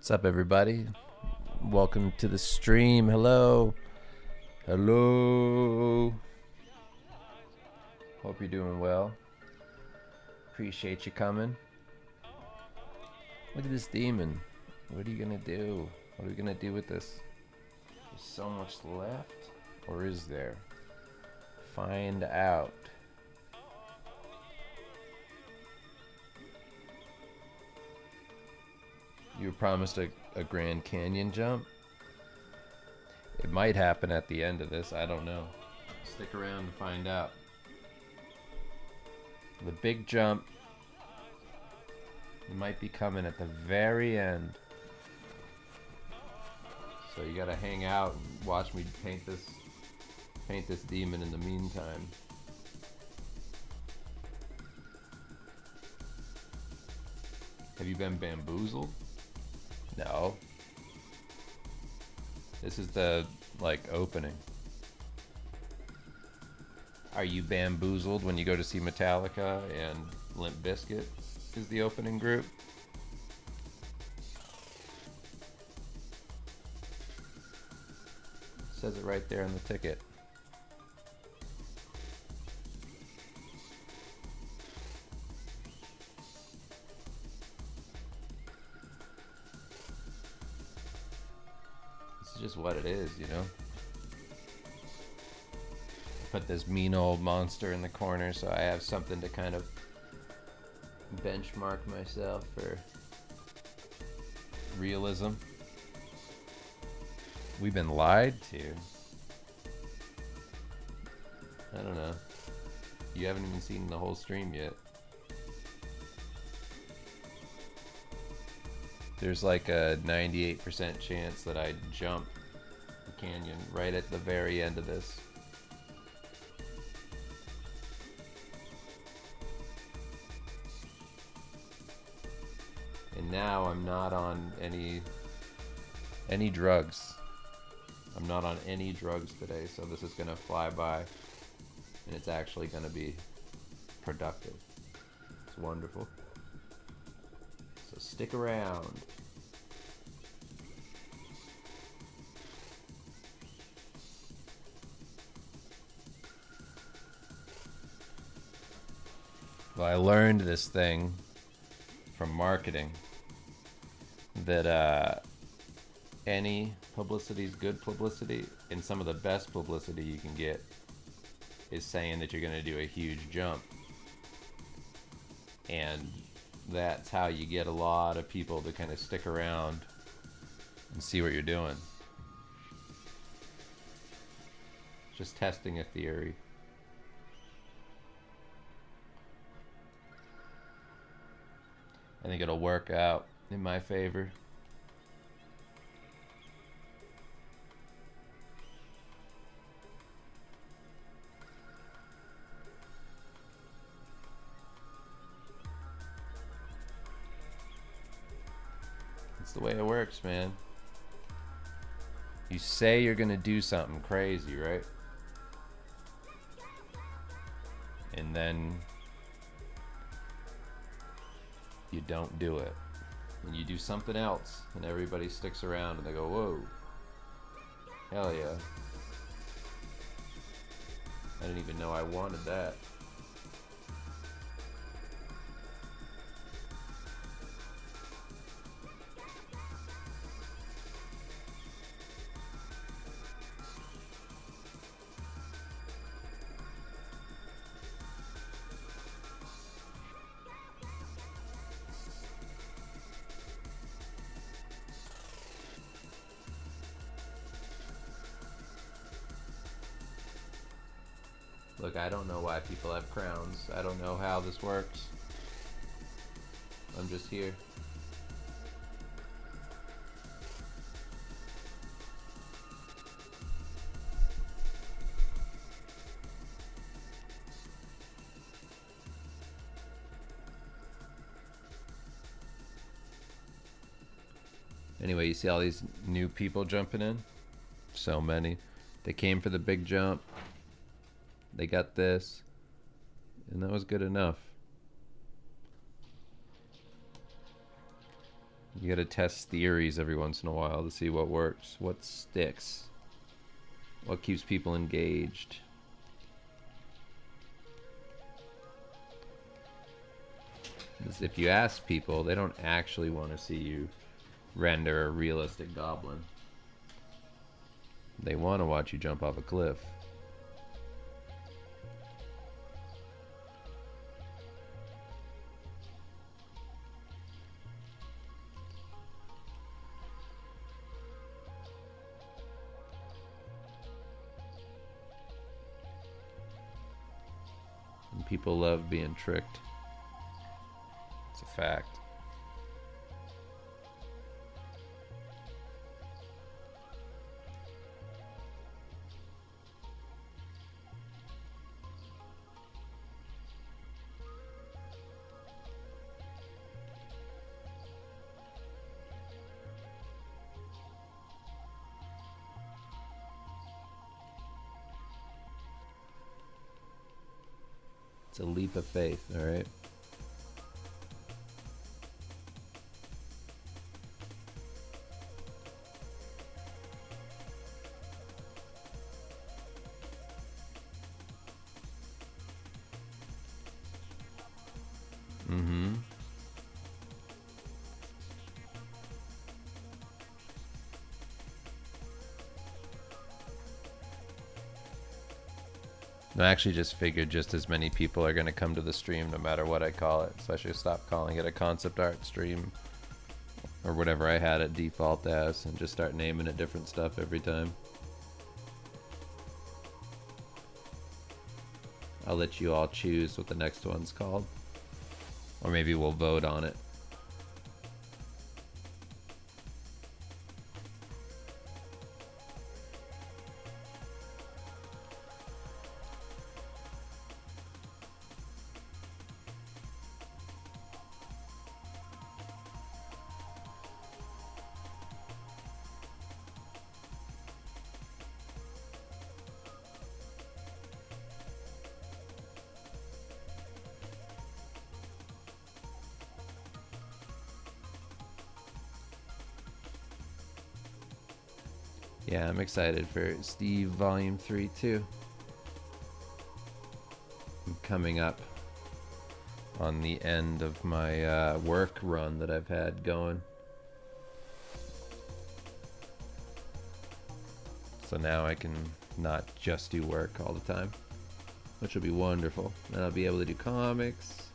What's up, everybody? Welcome to the stream. Hello. Hello. Hope you're doing well. Appreciate you coming. Look at this demon. What are you gonna do? What are we gonna do with this? There's so much left. Or is there? Find out. You were promised a Grand Canyon jump. It might happen at the end of this. I don't know. Stick around to find out. The big jump might be coming at the very end. So you gotta hang out and watch me paint this demon in the meantime. Have you been bamboozled? No. This is the, opening. Are you bamboozled when you go to see Metallica and Limp Bizkit is the opening group? It says it right there on the ticket. Just what it is, you know. Put this mean old monster in the corner so I have something to kind of benchmark myself for realism. We've been lied to. I don't know. You haven't even seen the whole stream yet. There's like a 98% chance that I jump the canyon right at the very end of this. And now I'm not on any drugs. I'm not on any drugs today, so this is gonna fly by and it's actually gonna be productive. It's wonderful. So stick around. Well, I learned this thing from marketing that any publicity is good publicity, and some of the best publicity you can get is saying that you're going to do a huge jump. And that's how you get a lot of people to kind of stick around and see what you're doing. Just testing a theory. I think it'll work out in my favor. It's the way it works, man. You say you're gonna do something crazy, right? And then you don't do it. And you do something else, and everybody sticks around and they go, whoa, hell yeah. I didn't even know I wanted that. Look, I don't know why people have crowns. I don't know how this works. I'm just here. Anyway, you see all these new people jumping in? So many. They came for the big jump. They got this, and that was good enough. You gotta test theories every once in a while to see what works, what sticks, what keeps people engaged. Because if you ask people, they don't actually want to see you render a realistic goblin. They want to watch you jump off a cliff. And people love being tricked. It's a fact. It's a leap of faith, all right? Mm-hmm. I actually just figured just as many people are going to come to the stream no matter what I call it. So I should stop calling it a concept art stream or whatever I had it default as and just start naming it different stuff every time. I'll let you all choose what the next one's called. Or maybe we'll vote on it. Yeah, I'm excited for Steve Volume 3 too. I'm coming up on the end of my work run that I've had going. So now I can not just do work all the time, which will be wonderful. Then I'll be able to do comics.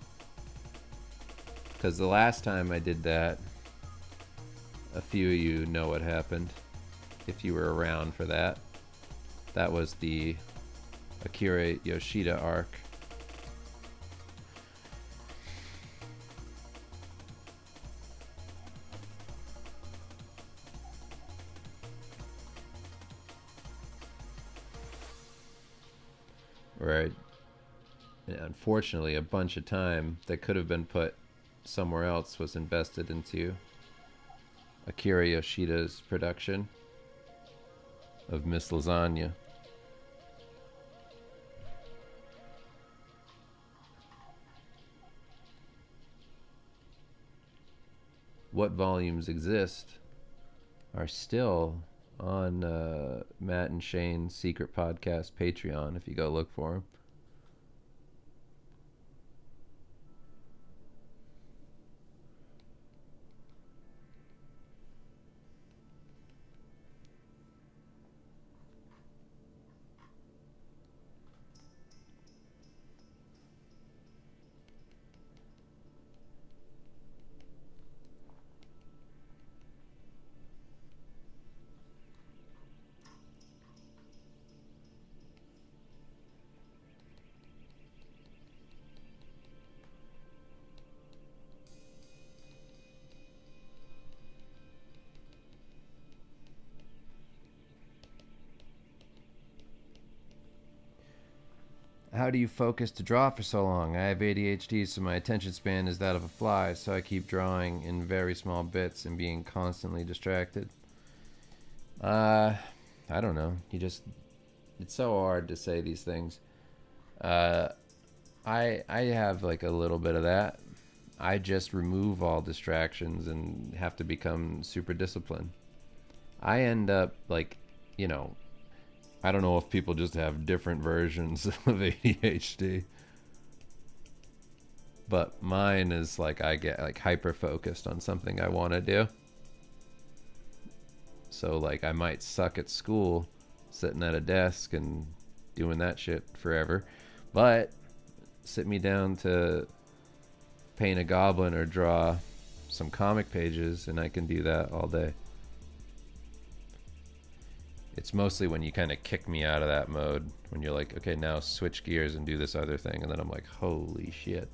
Because the last time I did that, a few of you know what happened. If you were around for that. That was the Akira Yoshida arc. Right. Unfortunately, a bunch of time that could have been put somewhere else was invested into Akira Yoshida's production of Miss Lasagna. What volumes exist are still on Matt and Shane's secret podcast Patreon if you go look for them. How do you focus to draw for so long? I have ADHD, so my attention span is that of a fly, so I keep drawing in very small bits and being constantly distracted. I don't know. It's so hard to say these things. I have like a little bit of that. I just remove all distractions and have to become super disciplined. I end up like, you know, I don't know if people just have different versions of ADHD, but mine is like I get like hyper focused on something I want to do. So like I might suck at school sitting at a desk and doing that shit forever, but sit me down to paint a goblin or draw some comic pages and I can do that all day. It's mostly when you kind of kick me out of that mode, when you're like, okay, now switch gears and do this other thing, and then I'm like, holy shit.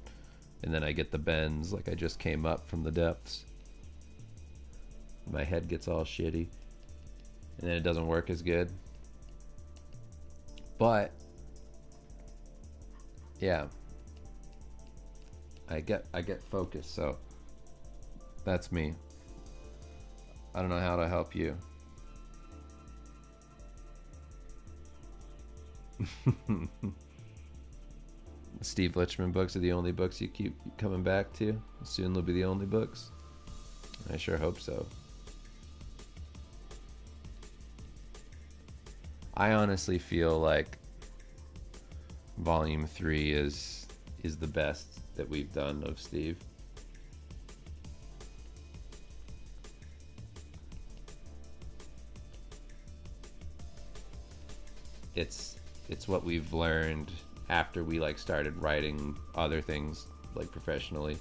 And then I get the bends like I just came up from the depths. My head gets all shitty and then it doesn't work as good. But yeah, I get focused. So that's me. I don't know how to help you. Steve Lichman books are the only books you keep coming back to. Soon they'll be the only books. I sure hope so. I honestly feel like Volume 3 is the best that we've done of Steve. It's what we've learned after we like started writing other things like professionally.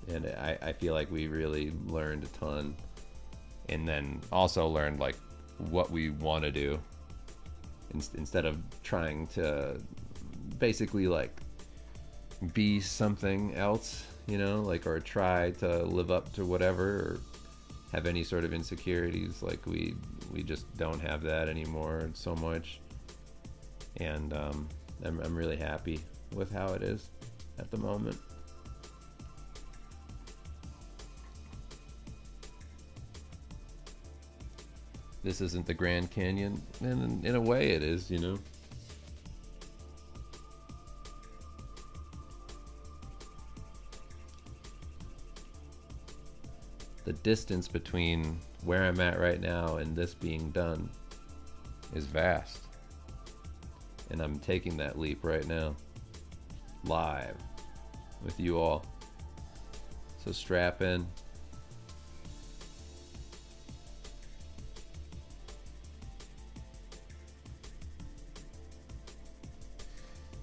And I feel like we really learned a ton, and then also learned like what we want to do instead of trying to basically like be something else, you know, like, or try to live up to whatever, or have any sort of insecurities. Like we just don't have that anymore so much, and I'm really happy with how it is at the moment. This isn't the Grand Canyon, and in a way it is, you know. The distance between where I'm at right now and this being done is vast. And I'm taking that leap right now, live, with you all. So strap in.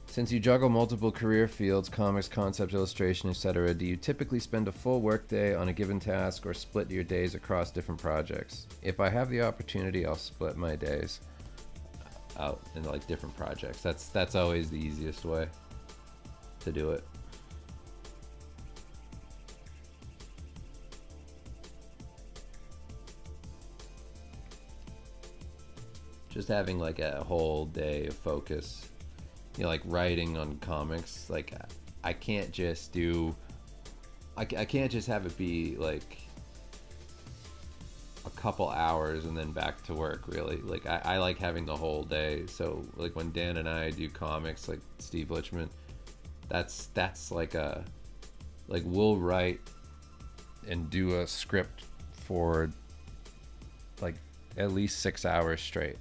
Since you juggle multiple career fields, comics, concept, illustration, etc., do you typically spend a full workday on a given task or split your days across different projects? If I have the opportunity, I'll split my days out in like different projects. That's always the easiest way to do it. Just having like a whole day of focus. You know, like writing on comics, like I can't just do, I can't just have it be like a couple hours and then back to work, really. Like I like having the whole day. So like when Dan and I do comics, like Steve Lichman, that's like we'll write and do a script for like at least 6 hours straight.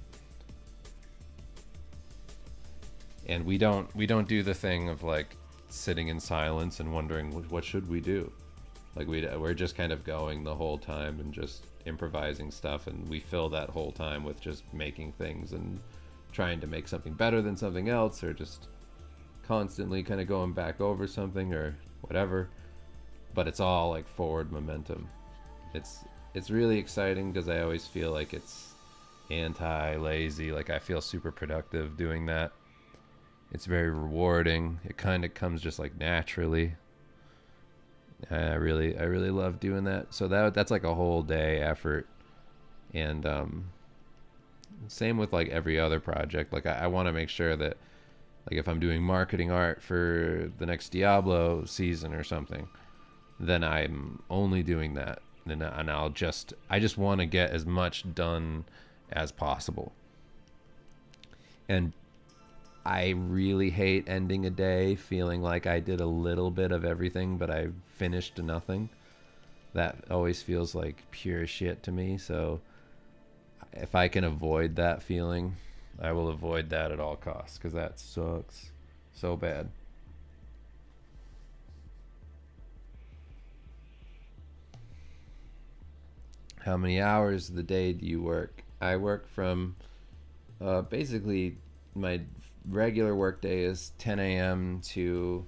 And we don't do the thing of like sitting in silence and wondering what should we do. Like we're just kind of going the whole time and just improvising stuff, and we fill that whole time with just making things and trying to make something better than something else, or just constantly kind of going back over something or whatever. But it's all like forward momentum. It's really exciting because I always feel like it's anti-lazy. Like I feel super productive doing that. It's very rewarding. It kind of comes just like naturally. I really love doing that. So that's like a whole day effort. And same with like every other project. Like I want to make sure that like if I'm doing marketing art for the next Diablo season or something, then I'm only doing that. And I just want to get as much done as possible. And I really hate ending a day feeling like I did a little bit of everything, but I finished nothing. That always feels like pure shit to me. So if I can avoid that feeling, I will avoid that at all costs, because that sucks so bad. How many hours of the day do you work? I work from basically my regular work day is 10 a.m. to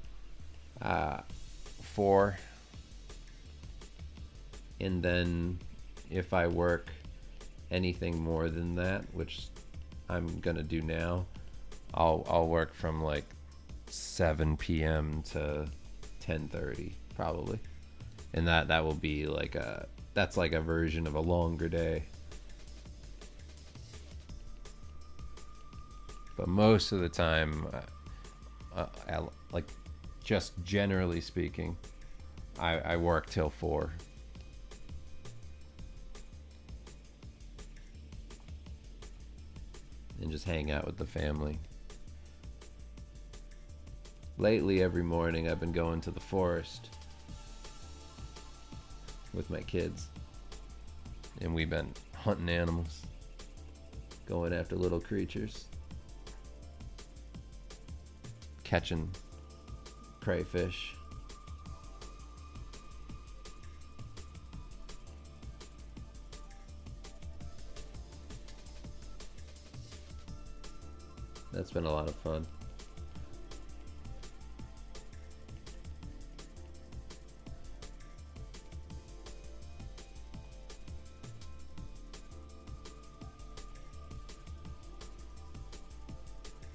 4. And then if I work anything more than that, which I'm gonna do now, I'll work from like 7 p.m. to 10:30 probably, and that will be like that's like a version of a longer day. But most of the time, like just generally speaking, I work till 4. And just hang out with the family. Lately, every morning I've been going to the forest with my kids. And we've been hunting animals, going after little creatures, catching crayfish. That's been a lot of fun.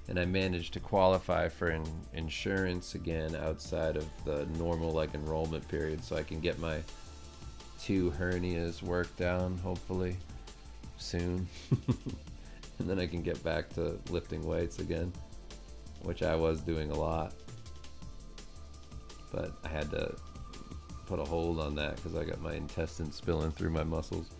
And I managed to qualify for insurance again outside of the normal like enrollment period, so I can get my 2 hernias worked down hopefully soon. And then I can get back to lifting weights again, which I was doing a lot. But I had to put a hold on that because I got my intestines spilling through my muscles.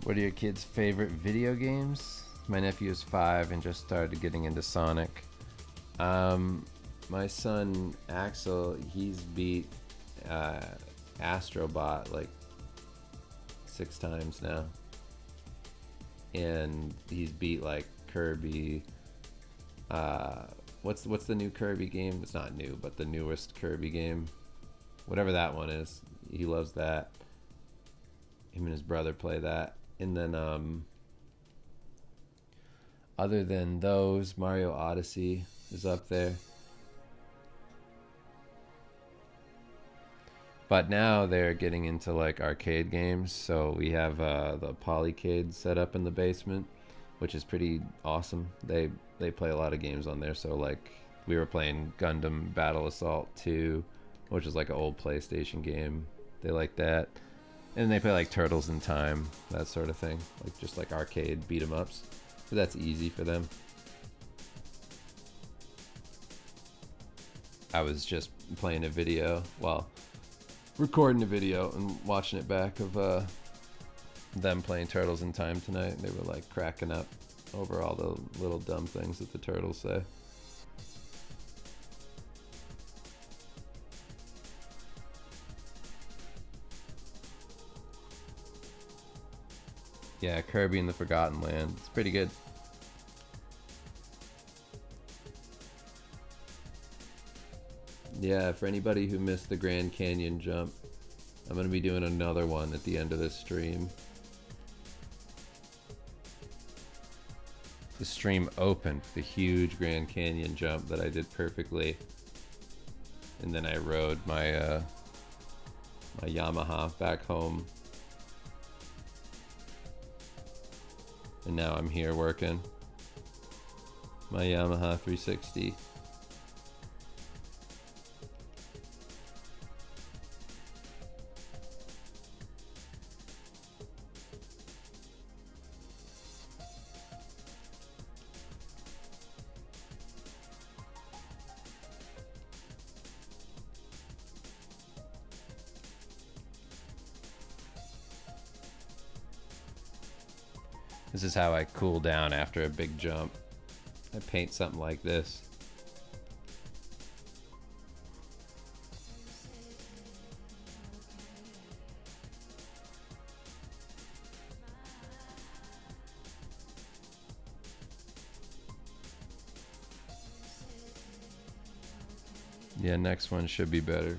What are your kids' favorite video games? My nephew is 5 and just started getting into Sonic. My son Axel, he's beat Astrobot like 6 times now, and he's beat like Kirby. What's the new Kirby game? It's not new, but the newest Kirby game, whatever that one is. He loves that. Him and his brother play that. And then other than those, Mario Odyssey is up there. But now they're getting into like arcade games, so we have the Polycade set up in the basement, which is pretty awesome. They play a lot of games on there. So like we were playing Gundam Battle Assault 2, which is like an old PlayStation game. They like that. And they play like Turtles in Time, that sort of thing, like just like arcade beat 'em ups. So that's easy for them. I was just playing a video, well, recording a video and watching it back of them playing Turtles in Time tonight. And they were like cracking up over all the little dumb things that the turtles say. Yeah, Kirby and the Forgotten Land. It's pretty good. Yeah, for anybody who missed the Grand Canyon jump, I'm going to be doing another one at the end of this stream. The stream opened with a huge Grand Canyon jump that I did perfectly. And then I rode my my Yamaha back home. And now I'm here working my Yamaha 360. This is how I cool down after a big jump. I paint something like this. Yeah, next one should be better.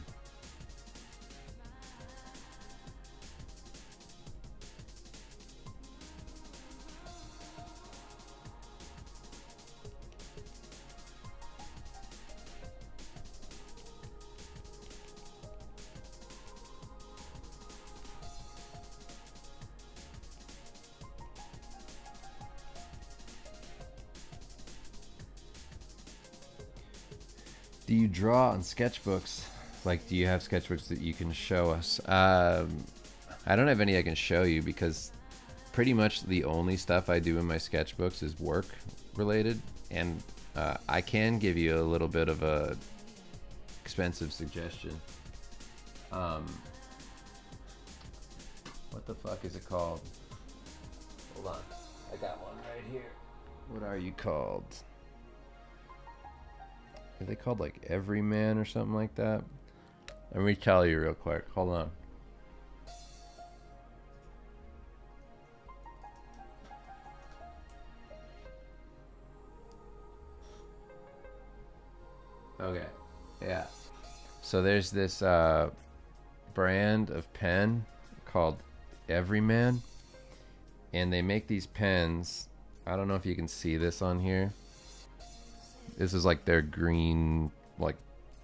Do you draw on sketchbooks? Like, do you have sketchbooks that you can show us? I don't have any I can show you because pretty much the only stuff I do in my sketchbooks is work related, and I can give you a little bit of a expensive suggestion. What the fuck is it called? Hold on, I got one right here. What are you called? Are they called like Everyman or something like that? Let me tell you real quick. Hold on. Okay. Yeah. So there's this brand of pen called Everyman, and they make these pens. I don't know if you can see this on here. This is like their green, like,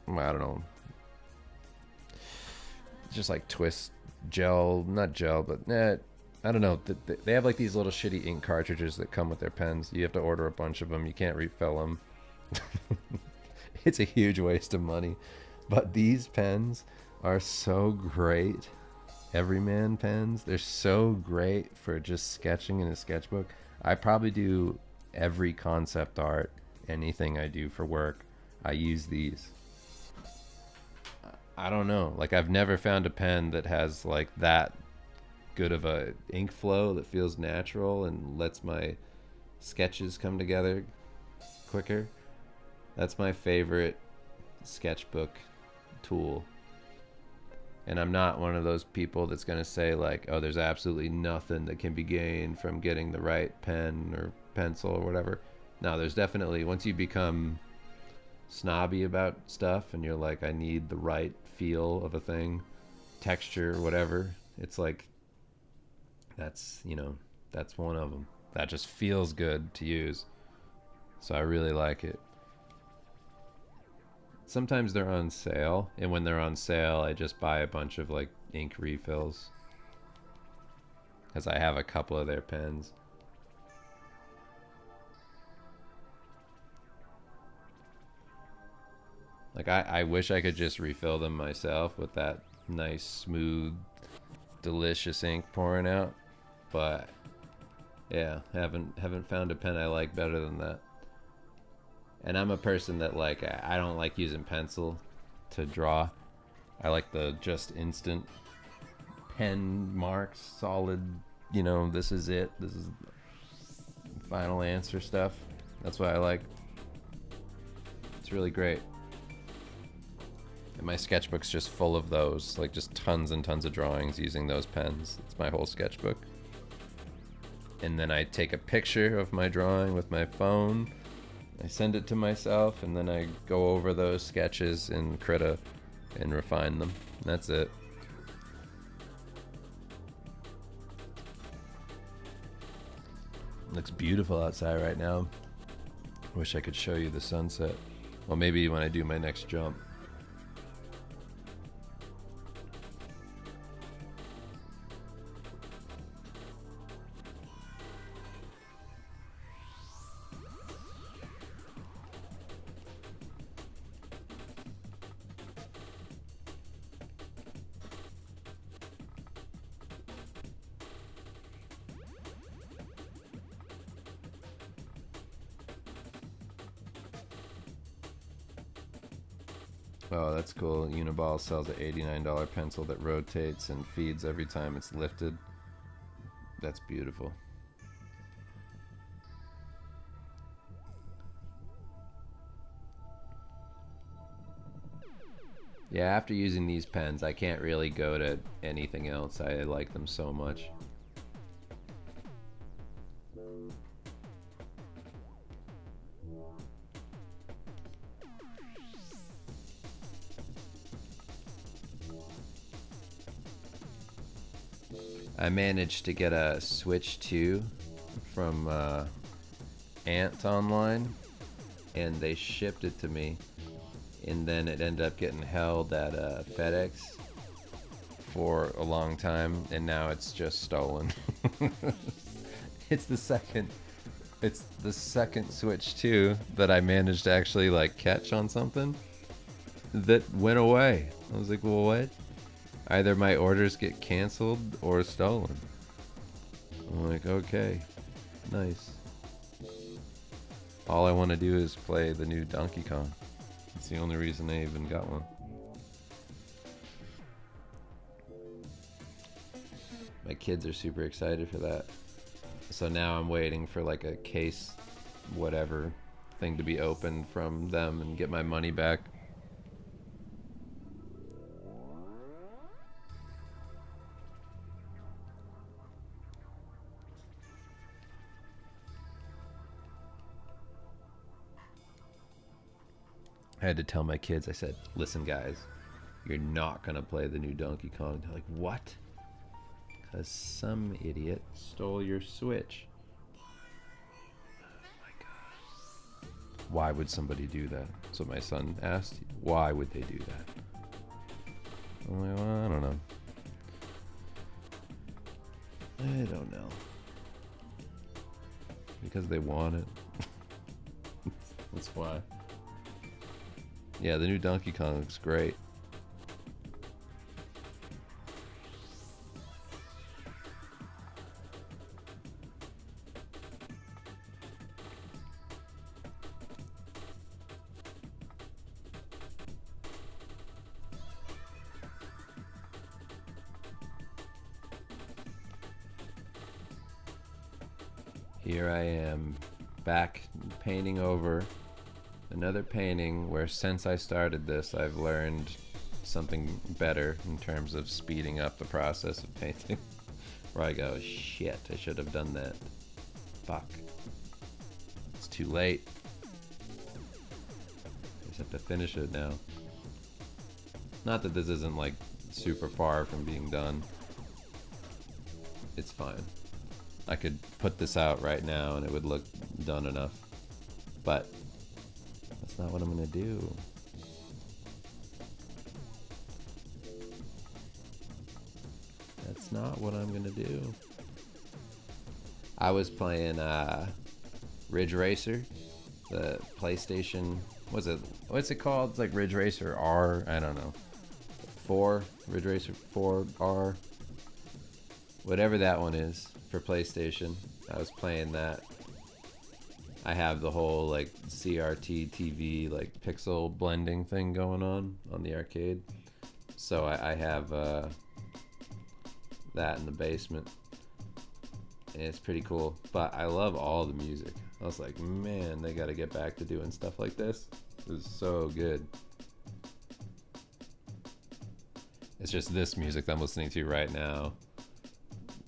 I don't know, just like twist gel, not gel, but I don't know. They have like these little shitty ink cartridges that come with their pens. You have to order a bunch of them. You can't refill them. It's a huge waste of money. But these pens are so great. Everyman pens. They're so great for just sketching in a sketchbook. I probably do every concept art, anything I do for work, I use these. I don't know. Like, I've never found a pen that has like that good of a ink flow that feels natural and lets my sketches come together quicker. That's my favorite sketchbook tool. And I'm not one of those people that's going to say like, oh, there's absolutely nothing that can be gained from getting the right pen or pencil or whatever. No, there's definitely, once you become snobby about stuff and you're like, I need the right feel of a thing, texture, whatever, it's like, that's, you know, that's one of them. That just feels good to use. So I really like it. Sometimes they're on sale, and when they're on sale, I just buy a bunch of like ink refills, because I have a couple of their pens. Like, I wish I could just refill them myself with that nice, smooth, delicious ink pouring out, but yeah, haven't found a pen I like better than that. And I'm a person that, like, I don't like using pencil to draw. I like the just instant pen marks, solid, you know, this is it, this is final answer stuff. That's what I like. It's really great. And my sketchbook's just full of those, like just tons and tons of drawings using those pens. It's my whole sketchbook. And then I take a picture of my drawing with my phone, I send it to myself, and then I go over those sketches in Krita and refine them. That's it. Looks beautiful outside right now. Wish I could show you the sunset. Well, maybe when I do my next jump. Oh, that's cool. Uniball sells an $89 pencil that rotates and feeds every time it's lifted. That's beautiful. Yeah, after using these pens, I can't really go to anything else. I like them so much. I managed to get a Switch 2 from Ant online, and they shipped it to me, and then it ended up getting held at FedEx for a long time, and now it's just stolen. It's the second Switch 2 that I managed to actually like catch on something that went away. I was like, well, what? Either my orders get canceled or stolen. I'm like, okay, nice. All I want to do is play the new Donkey Kong. It's the only reason I even got one. My kids are super excited for that. So now I'm waiting for like a case, whatever, thing to be opened from them and get my money back. I had to tell my kids, I said, listen guys, you're not gonna play the new Donkey Kong. They're like, what? Because some idiot stole your Switch. Oh my god. Why would somebody do that? That's what my son asked. Why would they do that? I'm like, well, I don't know. I don't know. Because they want it. That's why. Yeah, the new Donkey Kong looks great. Here I am, back painting over another painting where since I started this, I've learned something better in terms of speeding up the process of painting. Where I go, shit, I should have done that. Fuck. It's too late. I just have to finish it now. Not that this isn't like super far from being done. It's fine. I could put this out right now and it would look done enough. But that's not what I'm gonna do. That's not what I'm gonna do. I was playing Ridge Racer, the PlayStation. What's it called? It's like Ridge Racer R. I don't know. 4 Ridge Racer 4R. Whatever that one is for PlayStation. I was playing that. I have the whole like CRT TV like pixel blending thing going on the arcade. So I have that in the basement. And it's pretty cool. But I love all the music. I was like, man, they gotta get back to doing stuff like this. It was so good. It's just this music that I'm listening to right now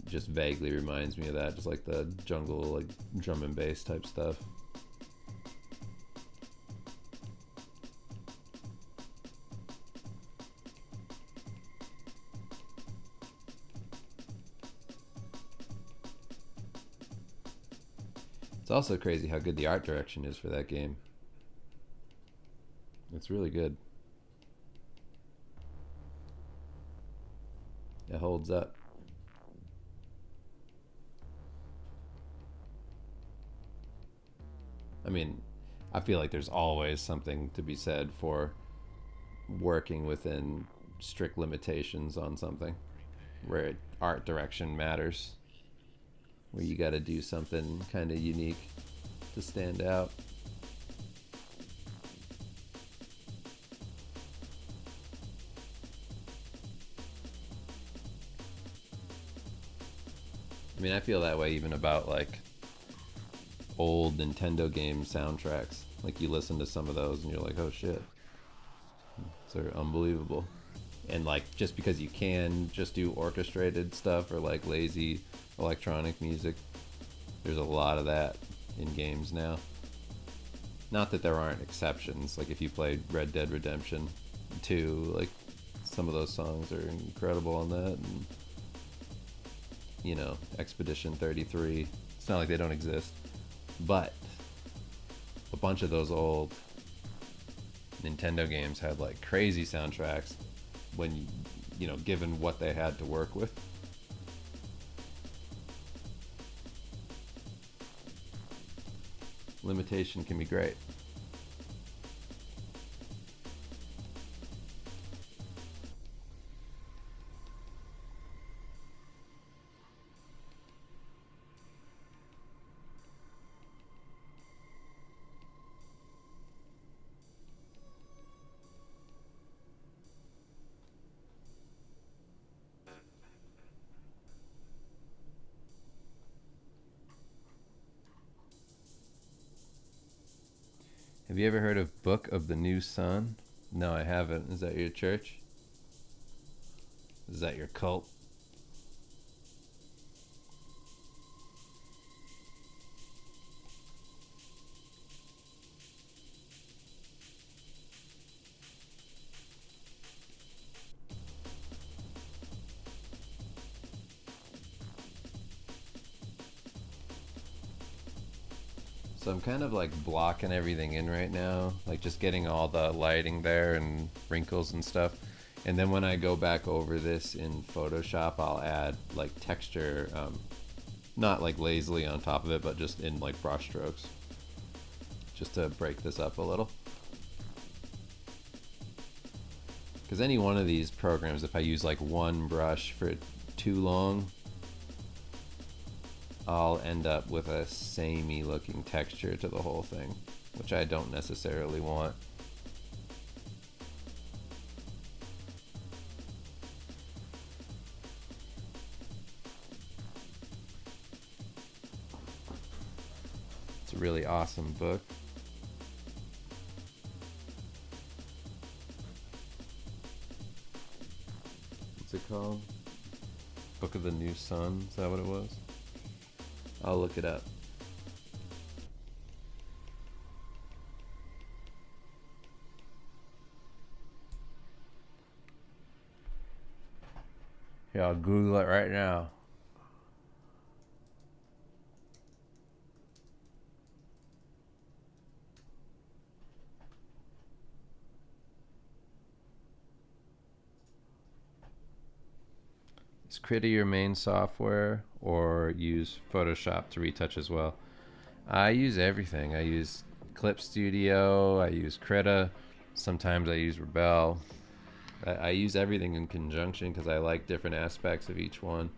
just vaguely reminds me of that, just like the jungle, like drum and bass type stuff. It's also crazy how good the art direction is for that game. It's really good. It holds up. I mean, I feel like there's always something to be said for working within strict limitations on something where art direction matters, where you got to do something kind of unique to stand out. I mean, I feel that way even about like old Nintendo game soundtracks. Like you listen to some of those and you're like, oh shit, they're unbelievable. And like just because you can just do orchestrated stuff or like lazy electronic music, there's a lot of that in games now. Not that there aren't exceptions. Like if you played Red Dead Redemption 2, like some of those songs are incredible on that. And you know, Expedition 33. It's not like they don't exist, but a bunch of those old Nintendo games had like crazy soundtracks when you know, given what they had to work with. Limitation can be great. Have you ever heard of Book of the New Sun? No, I haven't. Is that your church? Is that your cult? So I'm kind of like blocking everything in right now, like just getting all the lighting there and wrinkles and stuff. And then when I go back over this in Photoshop, I'll add like texture, not like lazily on top of it, but just in like brush strokes, just to break this up a little. Because any one of these programs, if I use like one brush for too long, I'll end up with a samey looking texture to the whole thing, which I don't necessarily want. It's a really awesome book. What's it called? Book of the New Sun, is that what it was? I'll look it up. Yeah, I'll Google it right now. Is Krita your main software, or use Photoshop to retouch as well? I use everything. I use Clip Studio, I use Krita, sometimes I use Rebel. I use everything in conjunction because I like different aspects of each one.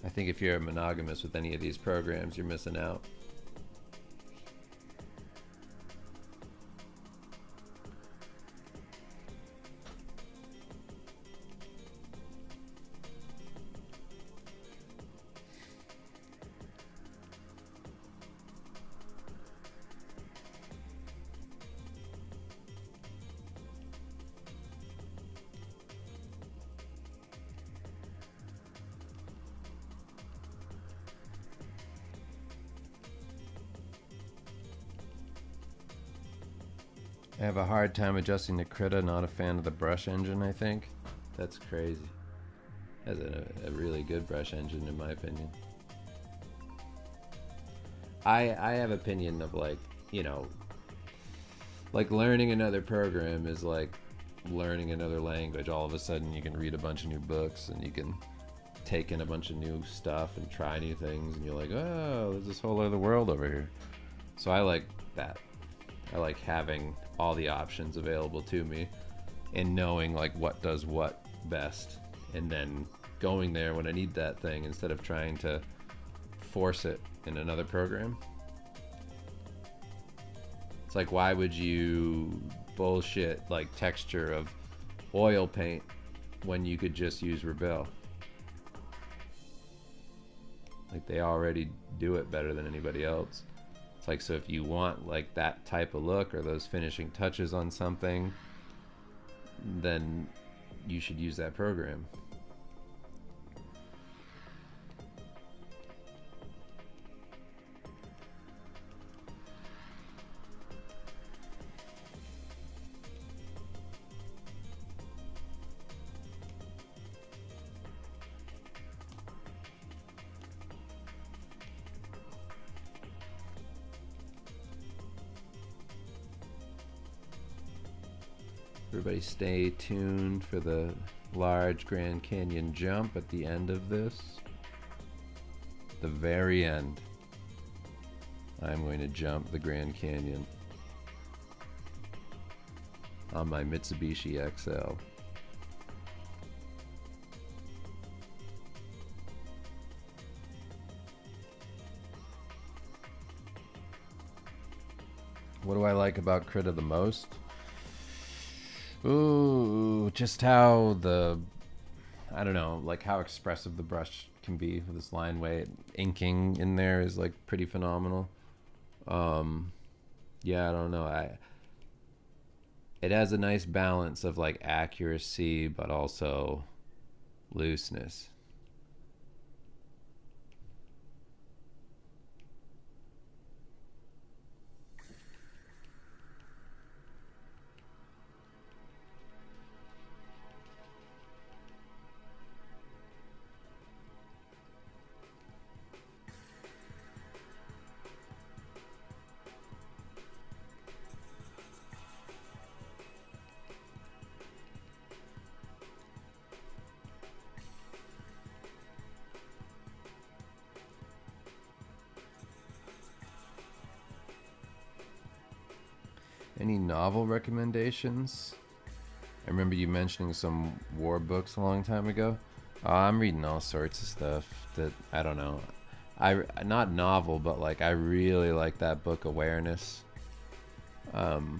I think if you're monogamous with any of these programs, you're missing out. I have a hard time adjusting to Krita, not a fan of the brush engine, I think. That's crazy. Has a really good brush engine in my opinion. I have opinion of like, you know, like learning another program is like learning another language. All of a sudden you can read a bunch of new books and you can take in a bunch of new stuff and try new things and you're like, oh, there's this whole other world over here. So I like that. I like having all the options available to me and knowing like what does what best, and then going there when I need that thing instead of trying to force it in another program. It's like, why would you bullshit like texture of oil paint when you could just use Reveal? Like, they already do it better than anybody else. It's like, so if you want like that type of look or those finishing touches on something, then you should use that program. Everybody stay tuned for the large Grand Canyon jump at the end of this. The very end, I'm going to jump the Grand Canyon on my Mitsubishi XL. What do I like about Krita the most? Ooh, just how I don't know, like how expressive the brush can be with this line weight. Inking in there is like pretty phenomenal. Yeah, I don't know. It has a nice balance of like accuracy, but also looseness. Any novel recommendations? I remember you mentioning some war books a long time ago. I'm reading all sorts of stuff that I don't know. Not novel, but like I really like that book Awareness, by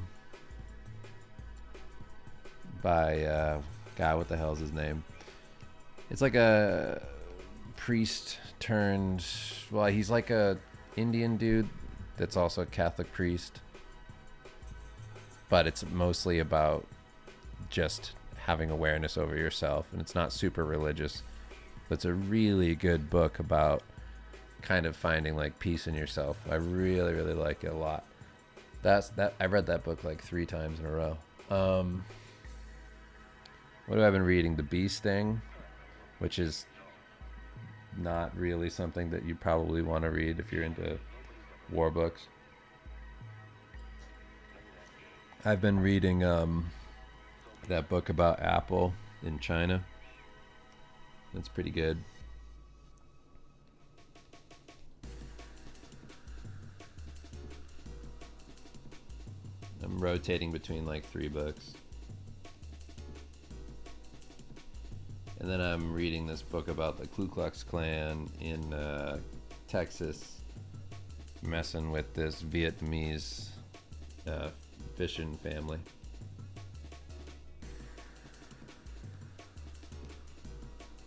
God, what the hell is his name? It's like a priest turned. Well, he's like a Indian dude that's also a Catholic priest, but it's mostly about just having awareness over yourself, and it's not super religious, but it's a really good book about kind of finding like peace in yourself. I really like it a lot. I read that book like 3 times in a row. What have I been reading? The Bee Sting, which is not really something that you probably want to read if you're into war books. I've been reading that book about Apple in China. That's pretty good. I'm rotating between like 3 books. And then I'm reading this book about the Ku Klux Klan in Texas, messing with this Vietnamese fishing family.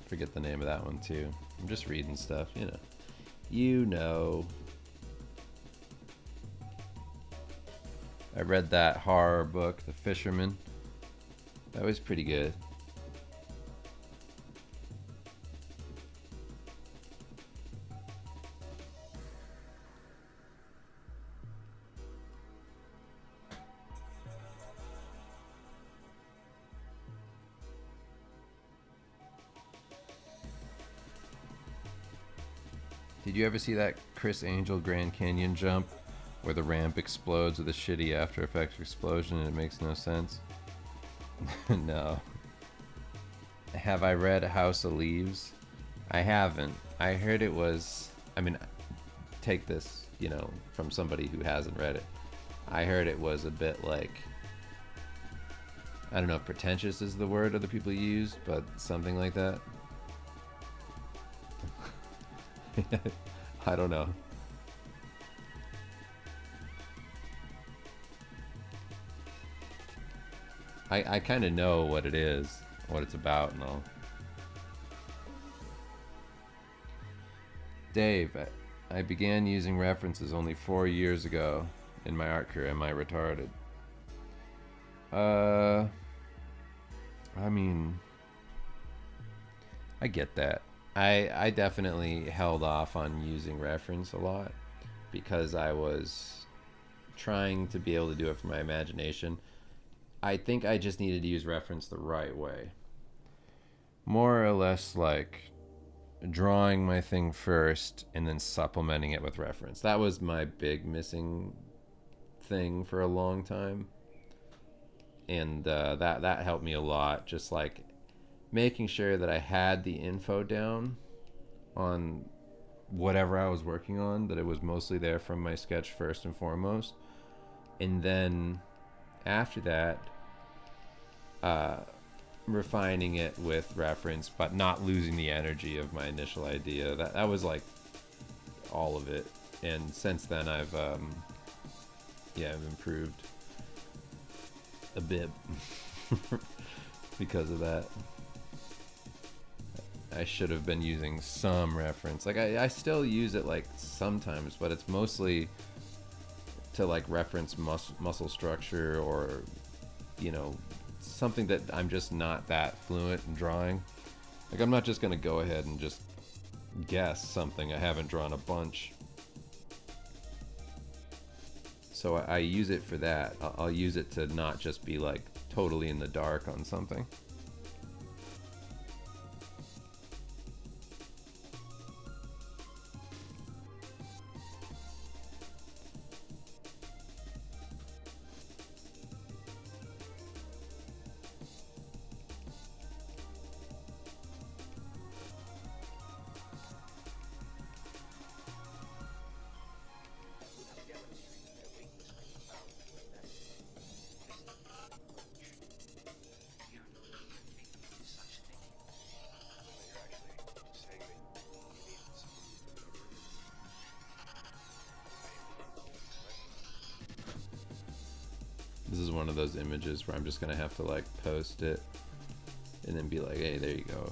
Forget the name of that one too. I'm just reading stuff, you know. I read that horror book, The Fisherman. That was pretty good. Did you ever see that Chris Angel Grand Canyon jump where the ramp explodes with a shitty After Effects explosion and it makes no sense? No. Have I read House of Leaves? I haven't. I heard it was, take this, from somebody who hasn't read it. I heard it was a bit like, I don't know if pretentious is the word other people use, but something like that. I don't know. I kind of know what it is, what it's about and all. Dave, I began using references only 4 years ago in my art career. Am I retarded? I mean, I get that. I definitely held off on using reference a lot because I was trying to be able to do it for my imagination. I think I just needed to use reference the right way. More or less like drawing my thing first and then supplementing it with reference. That was my big missing thing for a long time. And that helped me a lot. Just like making sure that I had the info down on whatever I was working on, that it was mostly there from my sketch first and foremost. And then after that, refining it with reference, but not losing the energy of my initial idea. That was like all of it. And since then, I've improved a bit because of that. I should have been using some reference. Like I still use it like sometimes, but it's mostly to like reference muscle structure, or something that I'm just not that fluent in drawing. Like I'm not just gonna go ahead and just guess something I haven't drawn a bunch. So I use it for that. I'll use it to not just be like totally in the dark on something. This is one of those images where I'm just gonna have to like post it and then be like, hey, there you go.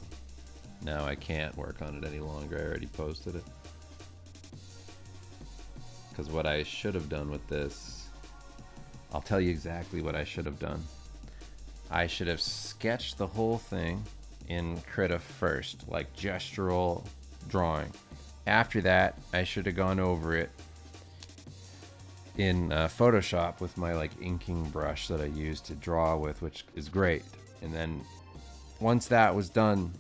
Now I can't work on it any longer. I already posted it. Because what I should have done with this, I'll tell you exactly what I should have done. I should have sketched the whole thing in Krita first, like gestural drawing. After that, I should have gone over it in Photoshop with my like inking brush that I use to draw with, which is great. And then once that was done,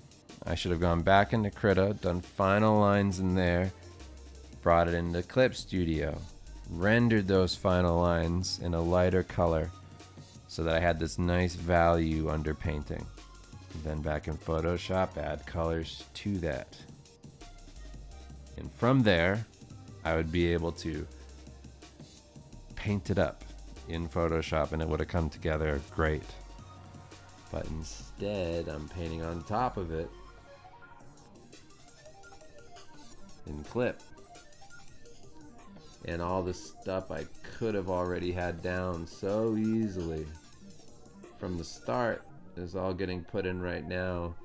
I should have gone back into Krita, done final lines in there, brought it into Clip Studio, rendered those final lines in a lighter color so that I had this nice value under painting. And then back in Photoshop, add colors to that. And from there, I would be able to paint it up in Photoshop and it would have come together great. But instead, I'm painting on top of it in Clip. And all the stuff I could have already had down so easily from the start is all getting put in right now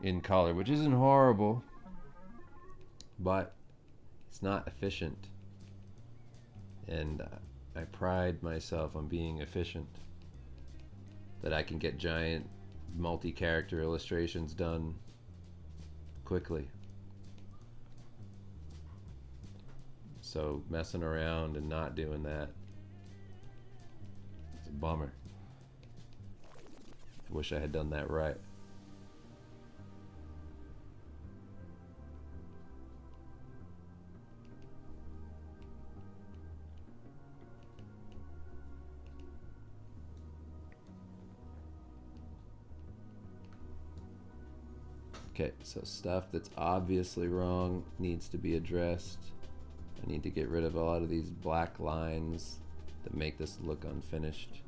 in color, which isn't horrible, but it's not efficient. And I pride myself on being efficient, that I can get giant multi-character illustrations done quickly. So messing around and not doing that, it's a bummer. I wish I had done that right. Okay, so stuff that's obviously wrong needs to be addressed. I need to get rid of a lot of these black lines that make this look unfinished.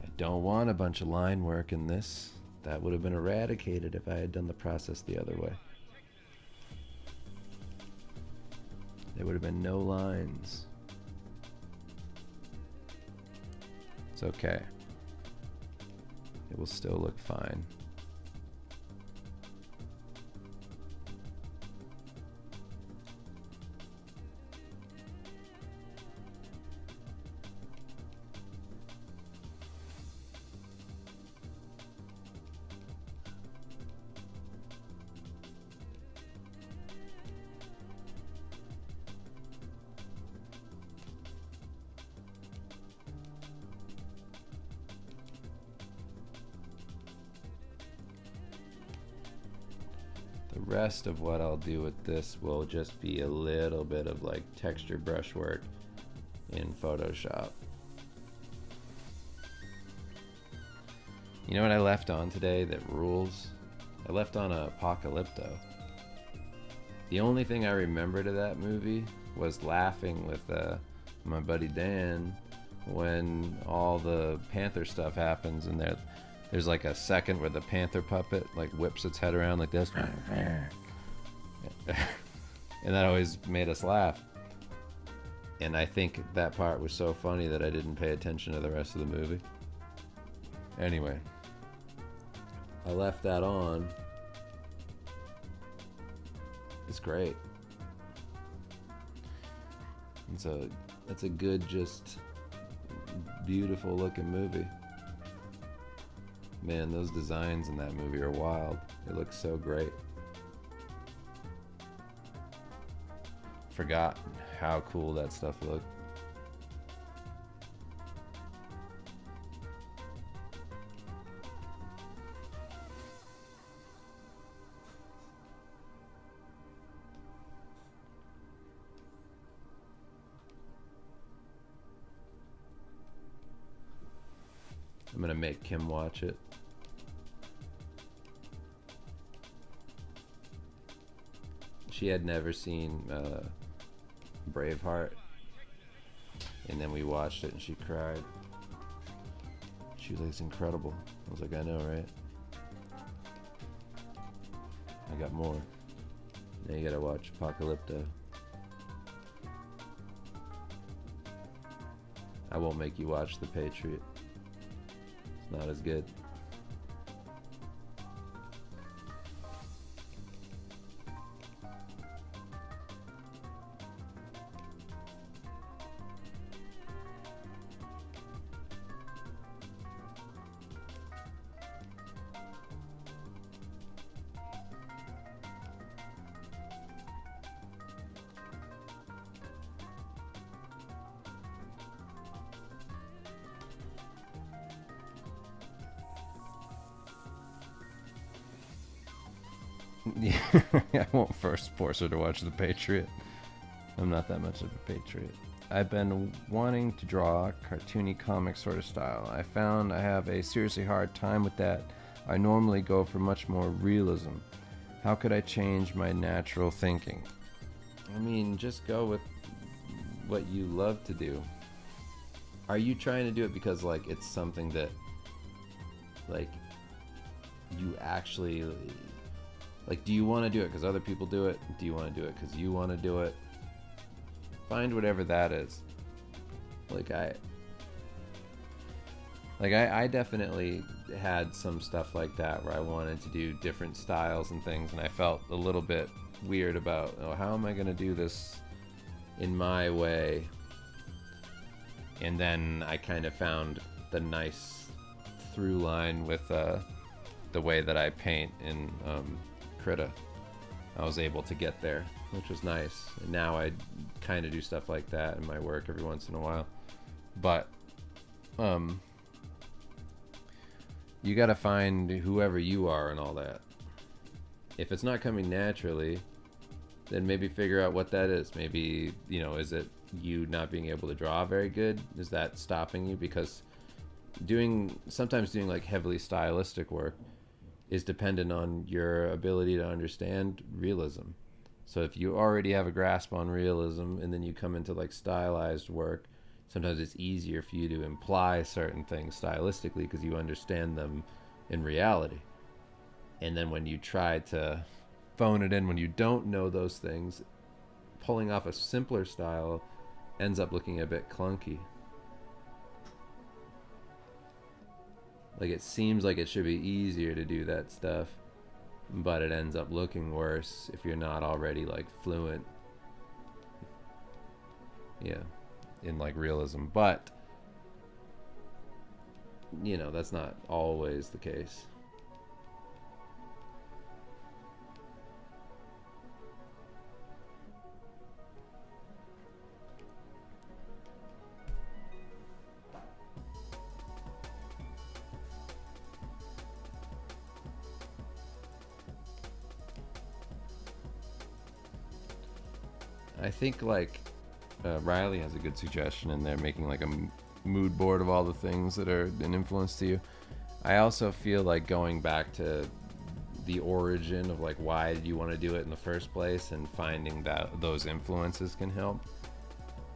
I don't want a bunch of line work in this. That would have been eradicated if I had done the process the other way. There would have been no lines. It's okay. it will still look fine. The rest of what I'll do with this will just be a little bit of like texture brushwork in Photoshop. You know what I left on today that rules? I left on Apocalypto. The only thing I remembered of that movie was laughing with my buddy Dan when all the Panther stuff happens, and there's like a second where the Panther puppet like whips its head around like this. And that always made us laugh. And I think that part was so funny that I didn't pay attention to the rest of the movie. Anyway, I left that on. It's great. It's a good, just beautiful looking movie. Man, those designs in that movie are wild. It looks so great. Forgot how cool that stuff looked. I'm gonna make Kim watch it. She had never seen Braveheart, and then we watched it and she cried. She looks incredible. I was like, I know, right? I got more. Now you gotta watch Apocalypto. I won't make you watch The Patriot. It's not as good. Yeah, I won't first force her to watch The Patriot. I'm not that much of a patriot. I've been wanting to draw cartoony comic sort of style. I found I have a seriously hard time with that. I normally go for much more realism. How could I change my natural thinking? I mean, just go with what you love to do. Are you trying to do it because like it's something that like you actually like, do you want to do it because other people do it? Do you want to do it because you want to do it? Find whatever that is. I definitely had some stuff like that where I wanted to do different styles and things, and I felt a little bit weird about, oh, how am I going to do this in my way? And then I kind of found the nice through line with the way that I paint in Krita. I was able to get there, which was nice. And now I kind of do stuff like that in my work every once in a while. But you got to find whoever you are and all that. If it's not coming naturally, then maybe figure out what that is. Maybe, you know, is it you not being able to draw very good? Is that stopping you? Because sometimes doing like heavily stylistic work is dependent on your ability to understand realism. So if you already have a grasp on realism and then you come into like stylized work, sometimes it's easier for you to imply certain things stylistically because you understand them in reality. And then when you try to phone it in when you don't know those things, pulling off a simpler style ends up looking a bit clunky. Like, it seems like it should be easier to do that stuff, but it ends up looking worse if you're not already like fluent, yeah, in like realism. But you know, that's not always the case. I think like Riley has a good suggestion in there, making like a mood board of all the things that are an influence to you. I also feel like going back to the origin of like why did you want to do it in the first place, and finding that those influences can help.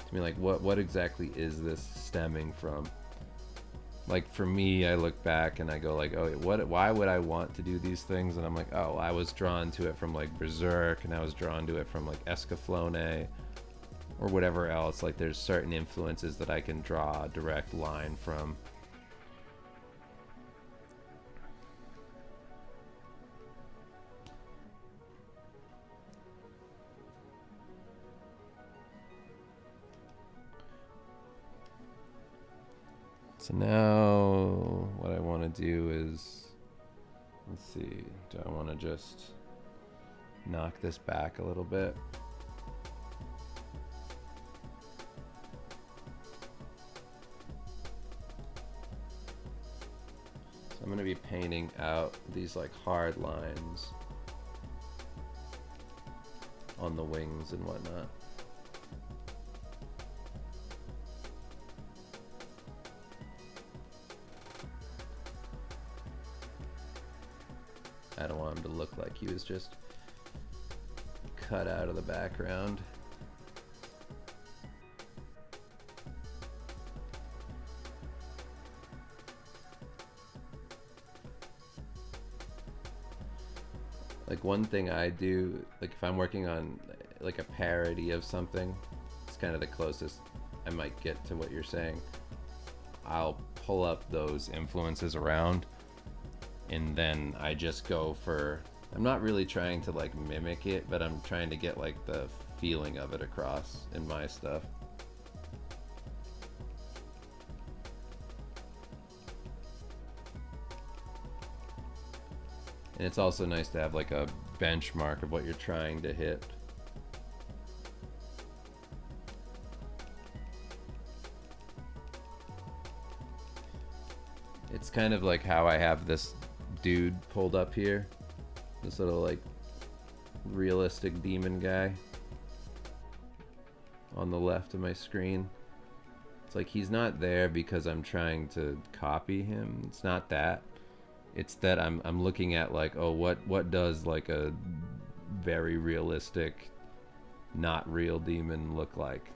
To me, like what exactly is this stemming from? Like for me, I look back and I go like, oh, why would I want to do these things? And I'm like, oh, I was drawn to it from like Berserk, and I was drawn to it from like Escaflowne or whatever else. Like there's certain influences that I can draw a direct line from. So now what I want to do is, let's see, do I want to just knock this back a little bit? So I'm going to be painting out these like hard lines on the wings and whatnot. I don't want him to look like he was just cut out of the background. Like one thing I do, like if I'm working on like a parody of something, it's kind of the closest I might get to what you're saying. I'll pull up those influences around, and then I just go for, I'm not really trying to like mimic it, but I'm trying to get like the feeling of it across in my stuff. And it's also nice to have like a benchmark of what you're trying to hit. It's kind of like how I have this dude pulled up here, this little like realistic demon guy on the left of my screen. It's like he's not there because I'm trying to copy him. It's not that. It's that I'm looking at like, oh, what does like a very realistic, not real demon look like?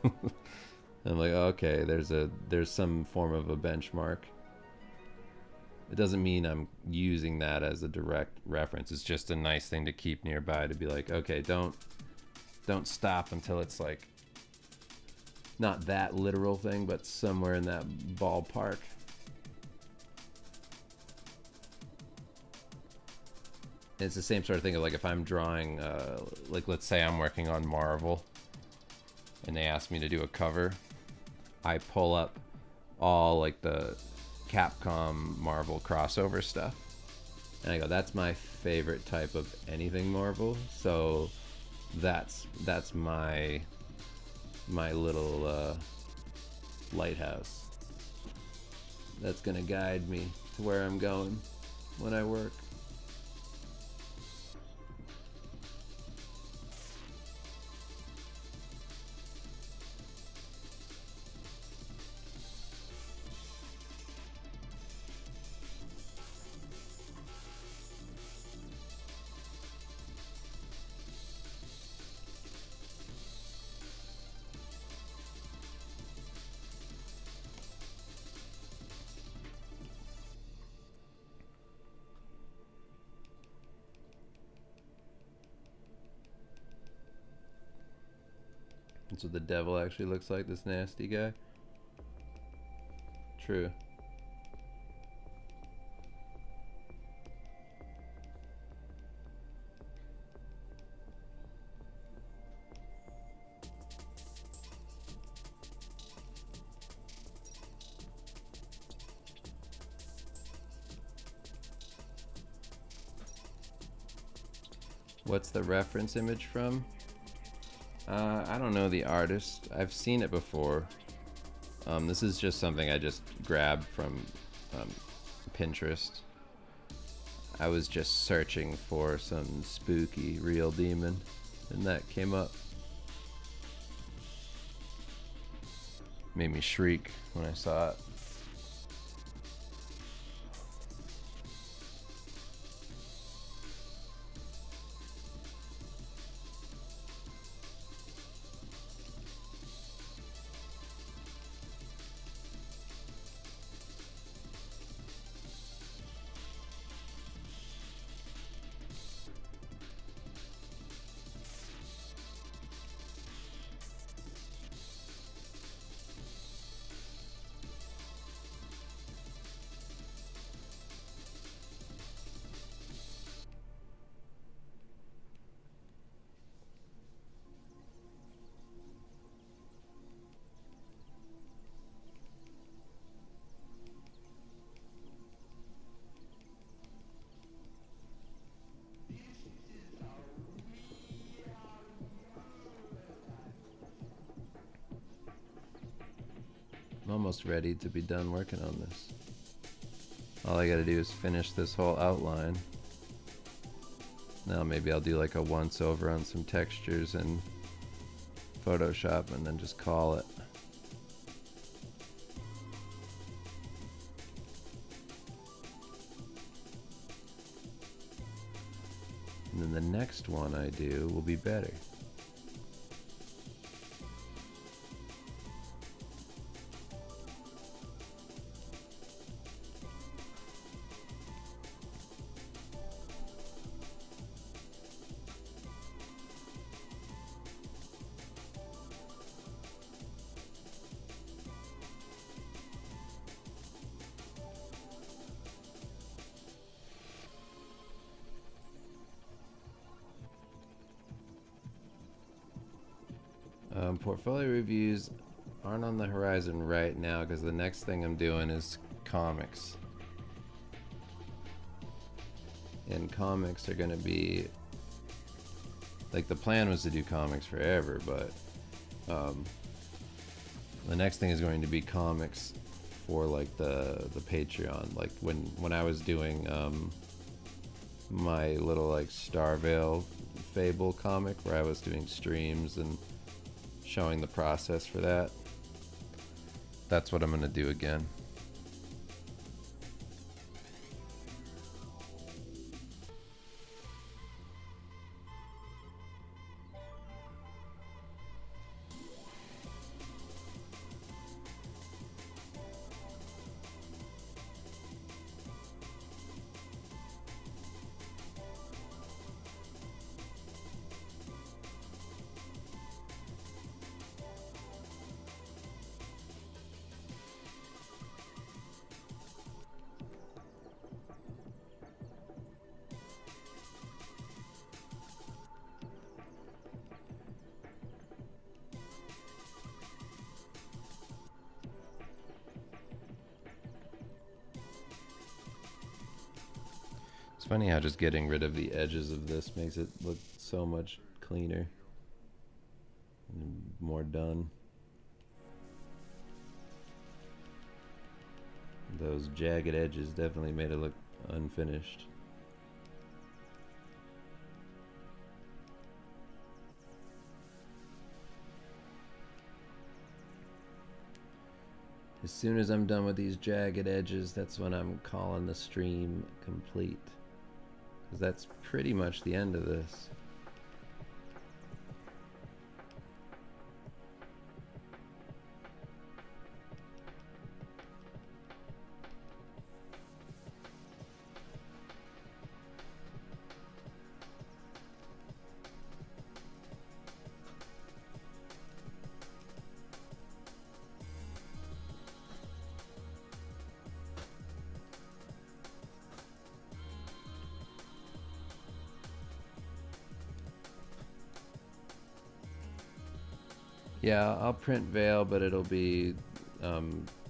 I'm like, okay, there's some form of a benchmark. It doesn't mean I'm using that as a direct reference. It's just a nice thing to keep nearby, to be like, okay, don't stop until it's like not that literal thing, but somewhere in that ballpark. And it's the same sort of thing of like if I'm drawing, like let's say I'm working on Marvel and they ask me to do a cover, I pull up all like the Capcom Marvel crossover stuff, and I go, that's my favorite type of anything Marvel, so that's my little lighthouse that's gonna guide me to where I'm going when I work. That's what the devil actually looks like, this nasty guy. True. What's the reference image from? I don't know the artist. I've seen it before. This is just something I just grabbed from Pinterest. I was just searching for some spooky real demon, and that came up. Made me shriek when I saw it. I'm almost ready to be done working on this. All I gotta do is finish this whole outline. Now maybe I'll do like a once over on some textures in Photoshop and then just call it. And then the next one I do will be better. Portfolio reviews aren't on the horizon right now because the next thing I'm doing is comics. And comics are going to be, like, the plan was to do comics forever, but the next thing is going to be comics for like the Patreon. Like when I was doing my little like Starvale Fable comic where I was doing streams and showing the process for that. That's what I'm gonna do again. It's funny how just getting rid of the edges of this makes it look so much cleaner and more done. Those jagged edges definitely made it look unfinished. As soon as I'm done with these jagged edges, that's when I'm calling the stream complete. Because that's pretty much the end of this. Yeah, I'll print Veil, but it'll be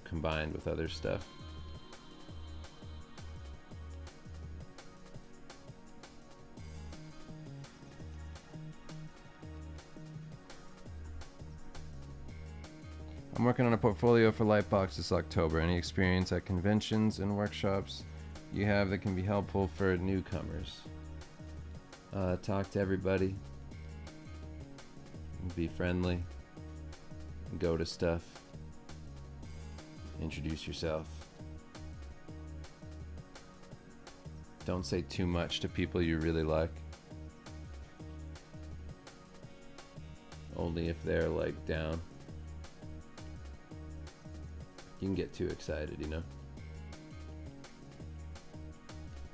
combined with other stuff. I'm working on a portfolio for Lightbox this October. Any experience at conventions and workshops you have that can be helpful for newcomers? Talk to everybody. Be friendly. Go to stuff. Introduce yourself. Don't say too much to people you really like. Only if they're like down. You can get too excited, you know?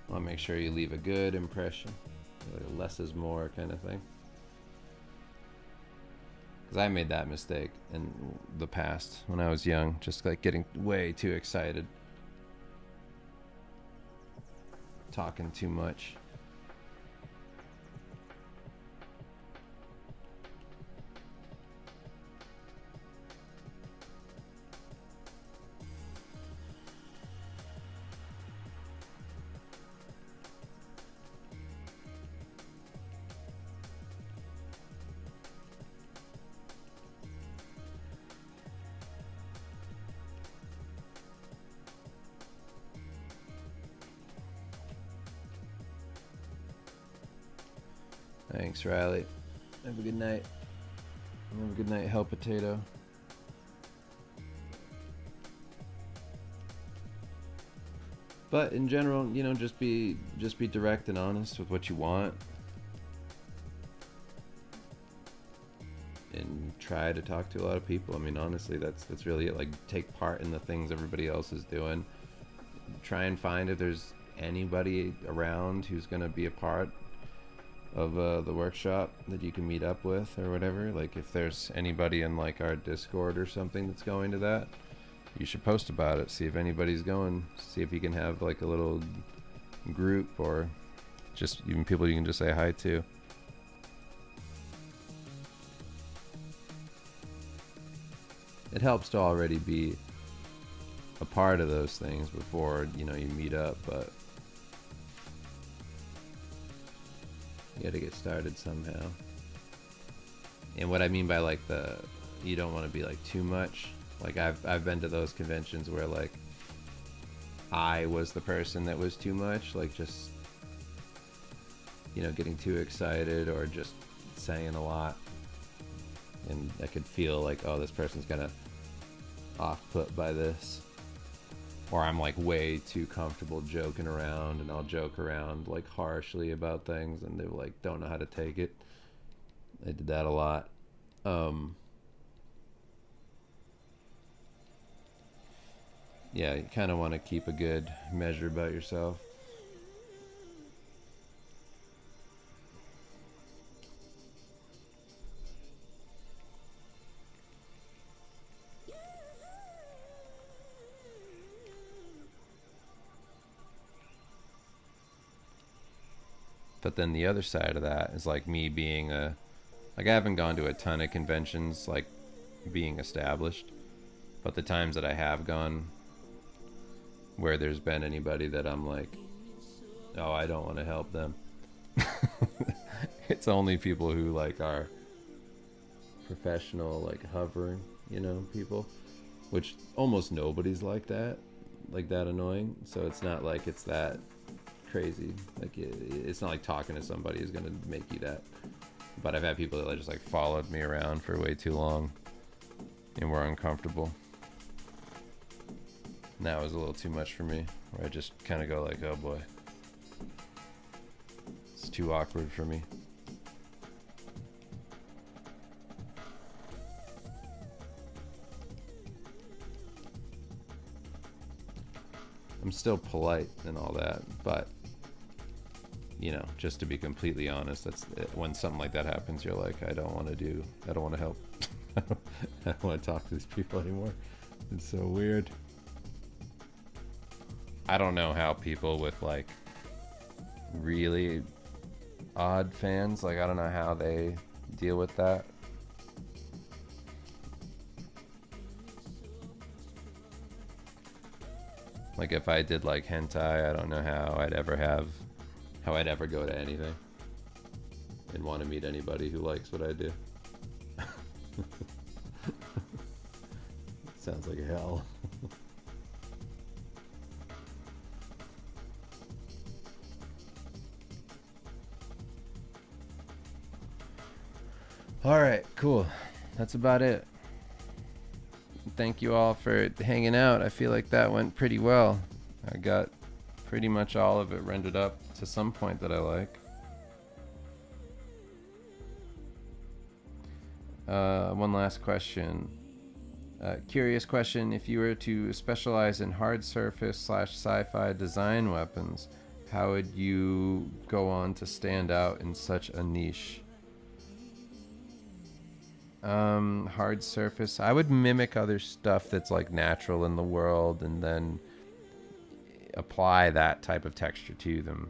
Want to make sure you leave a good impression. Like less is more kind of thing. Because I made that mistake in the past when I was young, just like getting way too excited. Talking too much. Thanks, Riley. Have a good night. Have a good night, Hell Potato. But in general, you know, just be direct and honest with what you want. And try to talk to a lot of people. I mean, honestly, that's really it. Like, take part in the things everybody else is doing. Try and find if there's anybody around who's going to be a part of the workshop that you can meet up with or whatever. Like, if there's anybody in like our Discord or something that's going to that, you should post about it. See if anybody's going. See if you can have like a little group or just even people you can just say hi to. It helps to already be a part of those things before, you know, you meet up, but you gotta get started somehow. And what I mean by like you don't want to be like too much. Like I've been to those conventions where like I was the person that was too much, like just, you know, getting too excited or just saying a lot. And I could feel like, oh, this person's gonna off-put by this. Or I'm like way too comfortable joking around, and I'll joke around like harshly about things and they like don't know how to take it. I did that a lot. Yeah, you kind of want to keep a good measure about yourself. But then the other side of that is like me being like I haven't gone to a ton of conventions like being established, but the times that I have gone where there's been anybody that I'm like, oh, I don't want to help them. It's only people who like are professional, like hovering, you know, people, which almost nobody's like that annoying. So it's not like it's that crazy. Like it's not like talking to somebody is gonna make you that. But I've had people that just like followed me around for way too long and were uncomfortable. And that was a little too much for me, where I just kind of go like, oh boy, it's too awkward for me. I'm still polite and all that, but you know, just to be completely honest, that's when something like that happens, you're like, I don't want to help. I don't want to talk to these people anymore. It's so weird. I don't know how people with like really odd fans, like I don't know how they deal with that. Like if I did like hentai, I don't know how I'd ever go to anything and want to meet anybody who likes what I do. Sounds like hell. All right, cool. That's about it. Thank you all for hanging out. I feel like that went pretty well. I got pretty much all of it rendered up to some point that I like. One last question. Curious question, if you were to specialize in hard surface / sci-fi design weapons, how would you go on to stand out in such a niche? Hard surface, I would mimic other stuff that's like natural in the world and then apply that type of texture to them.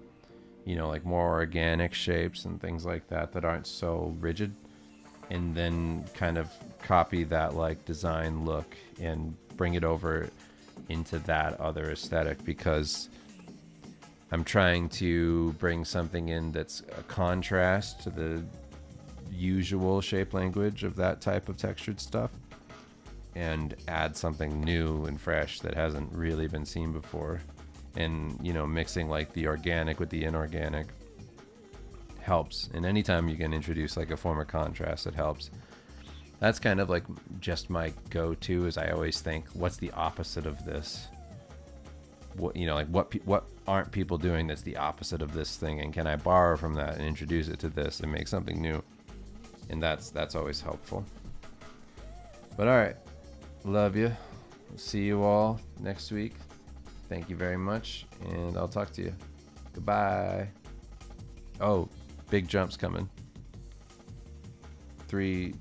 You know, like more organic shapes and things like that that aren't so rigid, and then kind of copy that like design look and bring it over into that other aesthetic, because I'm trying to bring something in that's a contrast to the usual shape language of that type of textured stuff and add something new and fresh that hasn't really been seen before. And, you know, mixing like the organic with the inorganic helps. And anytime you can introduce like a form of contrast, it helps. That's kind of like just my go-to, is I always think, what's the opposite of this? What, you know, like what aren't people doing that's the opposite of this thing, and can I borrow from that and introduce it to this and make something new? And that's always helpful. But all right, love you. See you all next week. Thank you very much, and I'll talk to you. Goodbye. Oh, big jumps coming. 3